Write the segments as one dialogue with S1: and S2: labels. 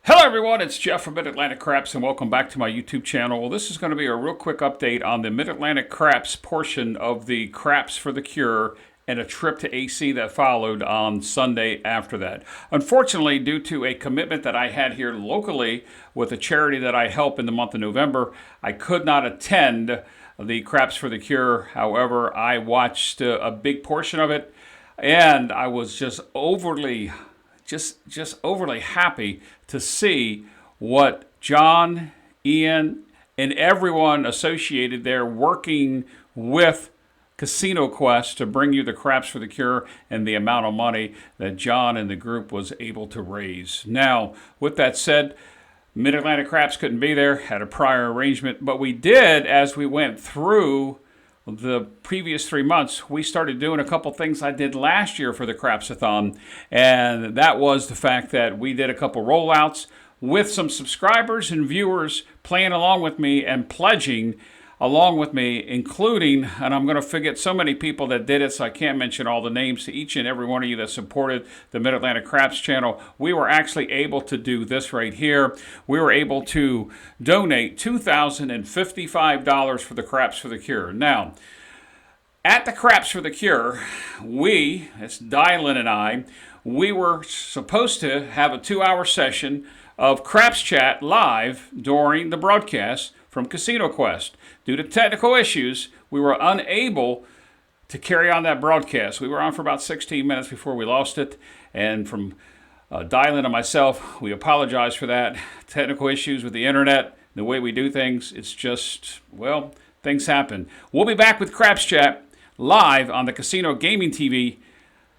S1: Hello everyone, it's Jeff from Mid-Atlantic Craps and welcome back to my YouTube channel. Well, this is going to be a real quick update on the Mid-Atlantic Craps portion of the Craps for the Cure and a trip to AC that followed on Sunday after that. Unfortunately, due to a commitment that I had here locally with a charity that I help in the month of November, I could not attend the Craps for the Cure. However, I watched a big portion of it and I was just overly happy to see what John, Ian, and everyone associated there working with Casino Quest to bring you the Craps for the Cure and the amount of money that John and the group was able to raise. Now, with that said, Mid-Atlantic Craps couldn't be there, had a prior arrangement, but we did, as we went through the previous 3 months, we started doing a couple things I did last year for the Craps-a-thon, and that was the fact that we did a couple rollouts with some subscribers and viewers playing along with me and pledging along with me, including, and I'm going to forget so many people that did it, so I can't mention all the names, to each and every one of you that supported the Mid-Atlantic Craps channel. We were actually able to do this right here. We were able to donate $2,055 for the Craps for the Cure. Now, at the Craps for the Cure, it's Dylan and I, we were supposed to have a 2-hour session of Craps Chat live during the broadcast from Casino Quest. Due to technical issues, we were unable to carry on that broadcast. We were on for about 16 minutes before we lost it, and from Dylan and myself, we apologize for that. Technical issues with the internet, the way we do things, it's just, well, things happen. We'll be back with Craps Chat live on the Casino Gaming TV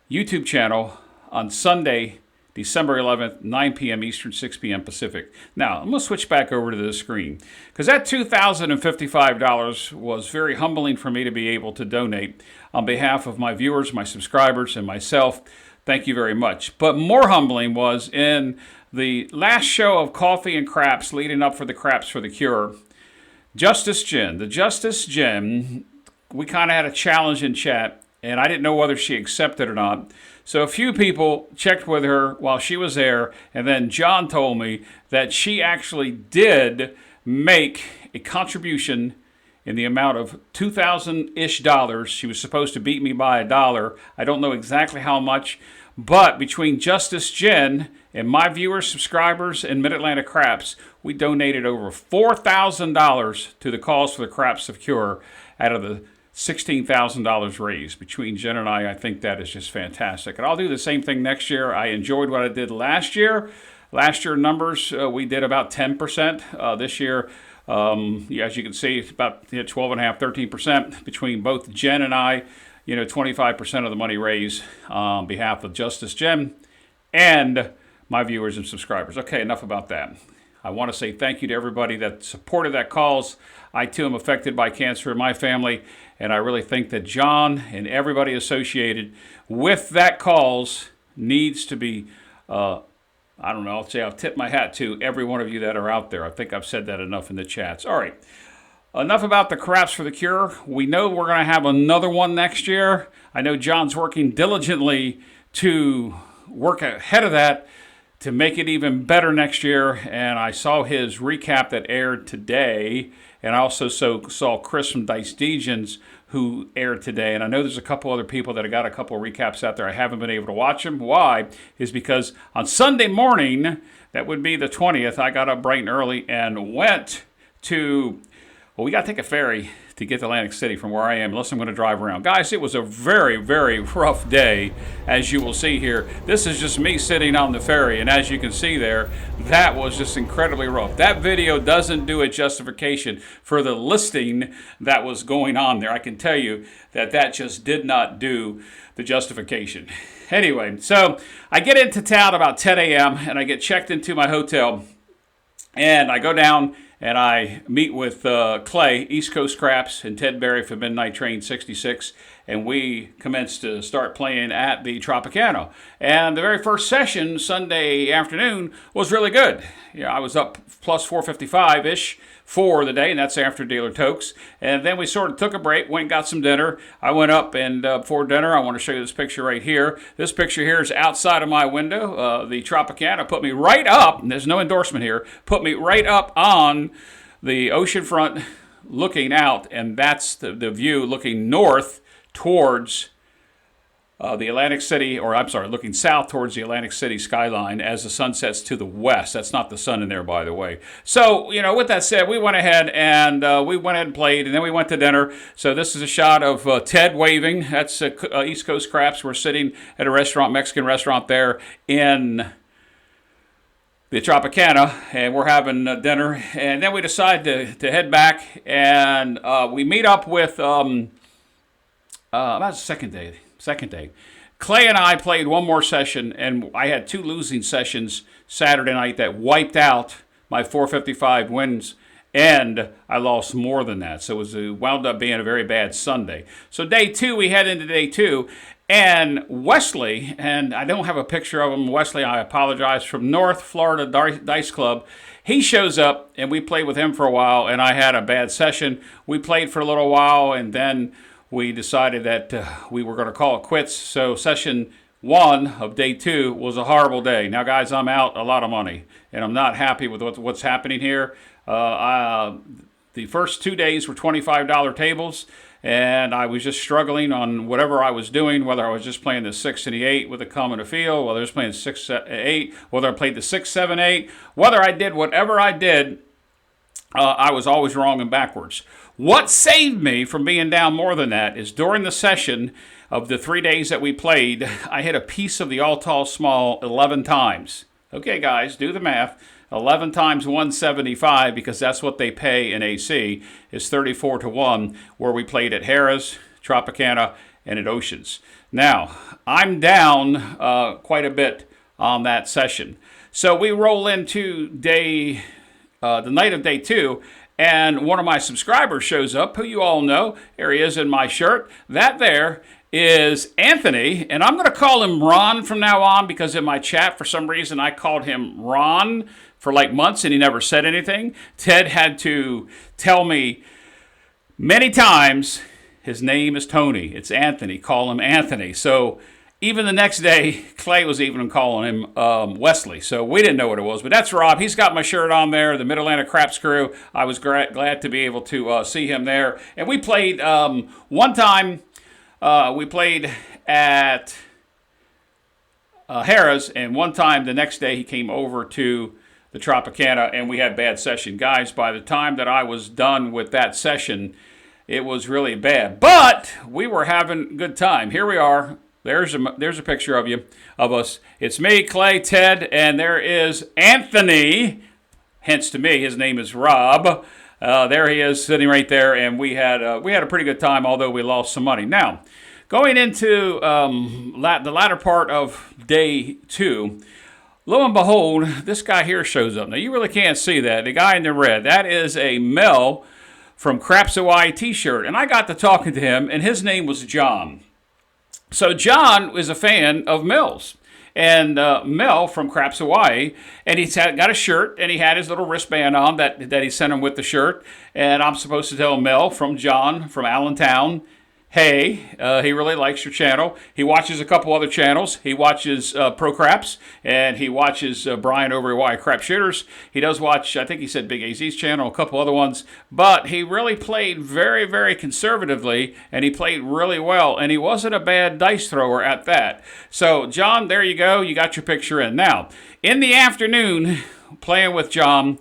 S1: YouTube channel on Sunday, December 11th, 9 p.m. Eastern, 6 p.m. Pacific. Now, I'm going to switch back over to the screen because that $2,055 was very humbling for me to be able to donate on behalf of my viewers, my subscribers, and myself. Thank you very much. But more humbling was in the last show of Coffee and Craps leading up for the Craps for the Cure, Justice Jen. The Justice Jen, we kind of had a challenge in chat, and I didn't know whether she accepted or not. So a few people checked with her while she was there, and then John told me that she actually did make a contribution in the amount of $2,000-ish. She was supposed to beat me by $1. I don't know exactly how much, but between Justice Jen and my viewers, subscribers, and Mid-Atlantic Craps, we donated over $4,000 to the cause for the Craps of Cure out of the $16,000 raised. Between Jen and I think that is just fantastic. And I'll do the same thing next year. I enjoyed what I did last year. Last year numbers, we did about 10%. This year, as you can see, it's about 12.5%, 13% between both Jen and I. 25% of the money raised on behalf of Justice Jen and my viewers and subscribers. Okay, enough about that. I want to say thank you to everybody that supported that cause. I too am affected by cancer in my family, and I really think that John and everybody associated with that cause needs to be, I'll tip my hat to every one of you that are out there. I think I've said that enough in the chats. All right, enough about the Craps for the Cure. We know we're going to have another one next year. I know John's working diligently to work ahead of that to make it even better next year, and I saw his recap that aired today, and I also saw Chris from Dice Degens who aired today, and I know there's a couple other people that have got a couple of recaps out there. I haven't been able to watch them. Why? Is because on Sunday morning, that would be the 20th, I got up bright and early and went to, we got to take a ferry to get to Atlantic City from where I am, unless I'm going to drive around. Guys, it was a very, very rough day, as you will see here. This is just me sitting on the ferry, and as you can see there, that was just incredibly rough. That video doesn't do a justification for the listing that was going on there. I can tell you that just did not do the justification. Anyway, so I get into town about 10 a.m., and I get checked into my hotel, and I go down and I meet with Clay, East Coast Craps, and Ted Berry for Midnight Train 66. and we commenced to start playing at the Tropicana. And the very first session, Sunday afternoon, was really good. I was up plus 455-ish for the day, and that's after Dealer Tokes. And then we sort of took a break, went and got some dinner. I went up, and before dinner, I want to show you this picture right here. This picture here is outside of my window. The Tropicana put me right up, and there's no endorsement here, put me right up on the ocean front looking out, and that's the view looking north towards the Atlantic City, or I'm sorry, looking south towards the Atlantic City skyline as the sun sets to the west. That's not the sun in there, by the way. So, with that said, we went ahead and played, and then we went to dinner. So this is a shot of Ted waving. That's East Coast Craps. We're sitting at a restaurant, Mexican restaurant there in the Tropicana, and we're having dinner. And then we decide to head back, and we meet up with, that was the second day. Clay and I played one more session, and I had 2 losing sessions Saturday night that wiped out my 455 wins, and I lost more than that. So it wound up being a very bad Sunday. So day 2, we head into day 2, and Wesley, and I don't have a picture of him, Wesley, I apologize, from North Florida Dice Club, he shows up, and we played with him for a while, and I had a bad session. We played for a little while, and then we decided that we were going to call it quits. So session 1 of day 2 was a horrible day. Now, guys, I'm out a lot of money, and I'm not happy with what's happening here. The first 2 days were $25 tables, and I was just struggling on whatever I was doing, whether I was just playing the 6 and the 8 with a come and a feel, whether I was playing 6, 8, whether I played the 6, 7, 8, whether I did whatever I did, I was always wrong and backwards. What saved me from being down more than that is during the session of the 3 days that we played, I hit a piece of the all tall small 11 times. Okay, guys, do the math. 11 times 175, because that's what they pay in AC, is 34 to 1, where we played at Harrah's, Tropicana, and at Oceans. Now, I'm down quite a bit on that session. So we roll into the night of day 2, and one of my subscribers shows up, who you all know. Here he is in my shirt. That there is Anthony, and I'm going to call him Ron from now on, because in my chat, for some reason, I called him Ron for like months, and he never said anything. Ted had to tell me many times his name is Tony. It's Anthony. Call him Anthony. So even the next day, Clay was even calling him Wesley. So we didn't know what it was. But that's Rob. He's got my shirt on there, the Mid-Atlantic Craps crew. I was glad to be able to see him there. And we played one time, we played at Harrah's, and one time the next day he came over to the Tropicana, and we had bad session. Guys, by the time that I was done with that session, it was really bad. But we were having a good time. Here we are. There's a picture of us. It's me, Clay, Ted, and there is Anthony. Hence to me, his name is Rob. There he is, sitting right there, and we had a pretty good time, although we lost some money. Now, going into the latter part of day 2, lo and behold, this guy here shows up. Now, you really can't see that. The guy in the red, that is a Mel from Craps-a-thon t-shirt, and I got to talking to him, and his name was John. So John is a fan of Mel's, and Mel from Craps-a-thon, and he's got a shirt, and he had his little wristband on that he sent him with the shirt, and I'm supposed to tell Mel from John from Allentown, hey, he really likes your channel. He watches a couple other channels. He watches Pro Craps, and he watches Brian over at Y Crap Shooters. He does watch, I think he said Big AZ's channel, a couple other ones, but he really played very, very conservatively, and he played really well, and he wasn't a bad dice thrower at that. So, John, there you go. You got your picture in. Now, in the afternoon, playing with John,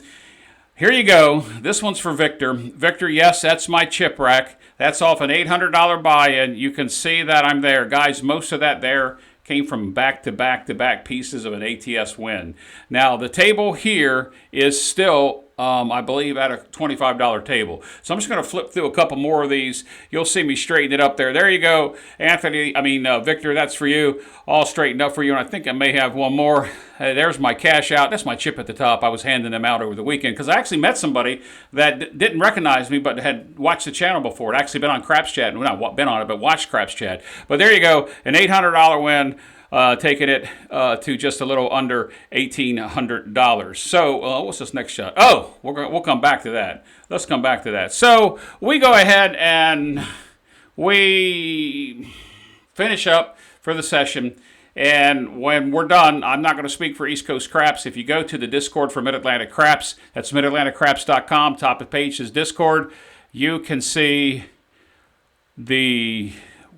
S1: here you go. This one's for Victor. Victor, yes, that's my chip rack. That's off an $800 buy-in. You can see that I'm there. Guys, most of that there came from back-to-back-to-back pieces of an ATS win. Now, the table here is still I believe, at a $25 table. So I'm just going to flip through a couple more of these. You'll see me straighten it up there. There you go, Victor, that's for you. All straightened up for you, and I think I may have one more. There's my cash out. That's my chip at the top. I was handing them out over the weekend because I actually met somebody that didn't recognize me but had watched the channel before. It actually been on Craps Chat. Well, not been on it, but watched Craps Chat. But there you go, an $800 win. Taking it to just a little under $1,800. So what's this next shot? Oh, we'll come back to that. Let's come back to that. So we go ahead and we finish up for the session. And when we're done, I'm not going to speak for East Coast Craps. If you go to the Discord for Mid-Atlantic Craps, that's midatlanticcraps.com. Top of the page is Discord. You can see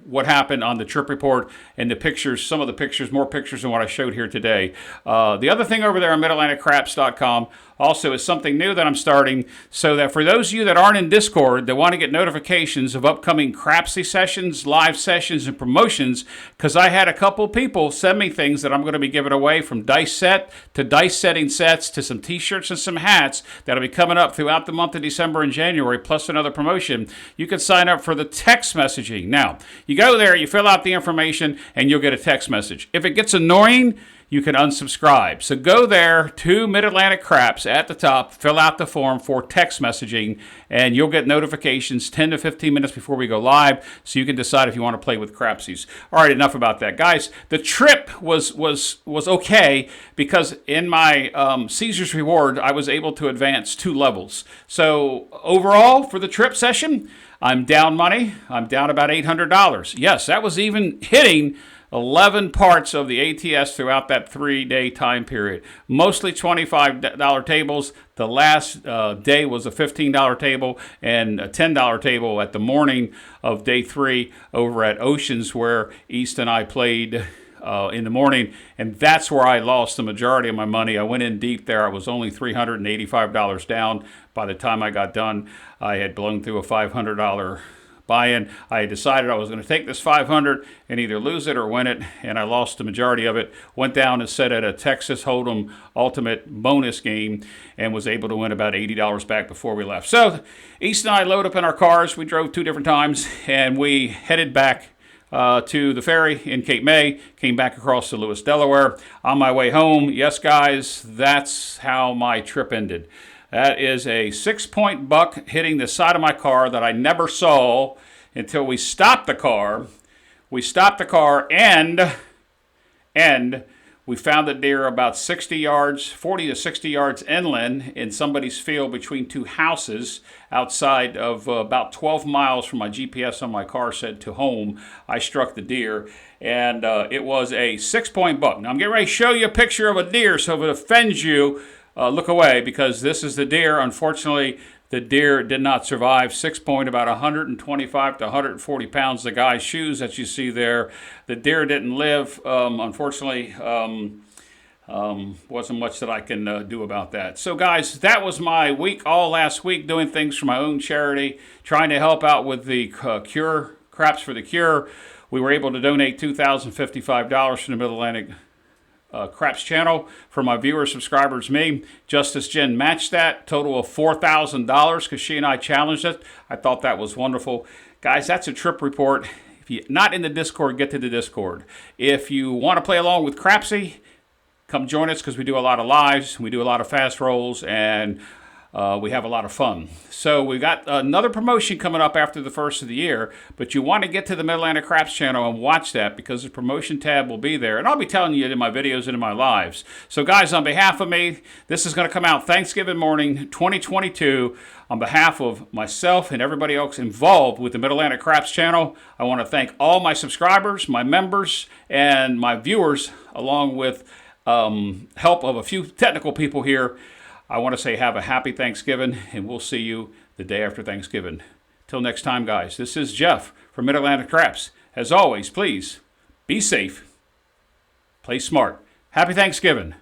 S1: what happened on the trip report and the pictures, some of the pictures, more pictures than what I showed here today. The other thing over there on midatlanticcraps.com also is something new that I'm starting, so that for those of you that aren't in Discord that want to get notifications of upcoming Crapsy sessions, live sessions, and promotions, because I had a couple people send me things that I'm going to be giving away, from dice set to dice setting sets to some t-shirts and some hats that'll be coming up throughout the month of December and January, plus another promotion. You can sign up for the text messaging. Now, you go there, you fill out the information, and you'll get a text message. If it gets annoying, you can unsubscribe. So go there to Mid-Atlantic Craps at the top, fill out the form for text messaging, and you'll get notifications 10 to 15 minutes before we go live, so you can decide if you want to play with Crapsies. All right, enough about that. Guys, the trip was okay, because in my Caesar's Reward, I was able to advance 2 levels. So overall, for the trip session, I'm down money. I'm down about $800. Yes, that was even hitting 11 parts of the ATS throughout that 3-day time period. Mostly $25 tables. The last day was a $15 table and a $10 table at the morning of day 3 over at Oceans, where East and I played in the morning, and that's where I lost the majority of my money. I went in deep there. I was only $385 down. By the time I got done, I had blown through a $500 buy-in. I decided I was going to take this $500 and either lose it or win it, and I lost the majority of it. Went down and set at a Texas Hold'em Ultimate bonus game and was able to win about $80 back before we left. So East and I loaded up in our cars. We drove 2 different times, and we headed back to the ferry in Cape May, came back across to Lewis, Delaware. On my way home, yes, guys, that's how my trip ended. That is a 6-point buck hitting the side of my car that I never saw until we stopped the car. We stopped the car and we found the deer about 60 yards, 40 to 60 yards inland in somebody's field between 2 houses outside of about 12 miles from my GPS on my car said to home. I struck the deer, and it was a 6-point buck. Now I'm getting ready to show you a picture of a deer, so if it offends you, look away, because this is the deer. Unfortunately, the deer did not survive. 6-point, about 125 to 140 pounds. The guy's shoes that you see there. The deer didn't live. Unfortunately, wasn't much that I can do about that. So, guys, that was my week, all last week, doing things for my own charity, trying to help out with the cure, Craps for the Cure. We were able to donate $2,055 from the Mid-Atlantic Craps channel for my viewers, subscribers, me. Justice Jen matched that, total of $4,000, because she and I challenged it. I thought that was wonderful. Guys, that's a trip report. If you're not in the Discord, get to the Discord. If you want to play along with Crapsy, come join us, because we do a lot of lives, we do a lot of fast rolls, and we have a lot of fun. So we got another promotion coming up after the first of the year, but you want to get to the Mid-Atlantic Craps channel and watch that, because the promotion tab will be there, and I'll be telling you it in my videos and in my lives. So guys, on behalf of me, this is going to come out Thanksgiving morning 2022. On behalf of myself and everybody else involved with the Mid-Atlantic Craps channel, I want to thank all my subscribers, my members, and my viewers, along with help of a few technical people here. I want to say have a happy Thanksgiving, and we'll see you the day after Thanksgiving. Till next time, guys, this is Jeff from Mid-Atlantic Craps. As always, please be safe, play smart. Happy Thanksgiving.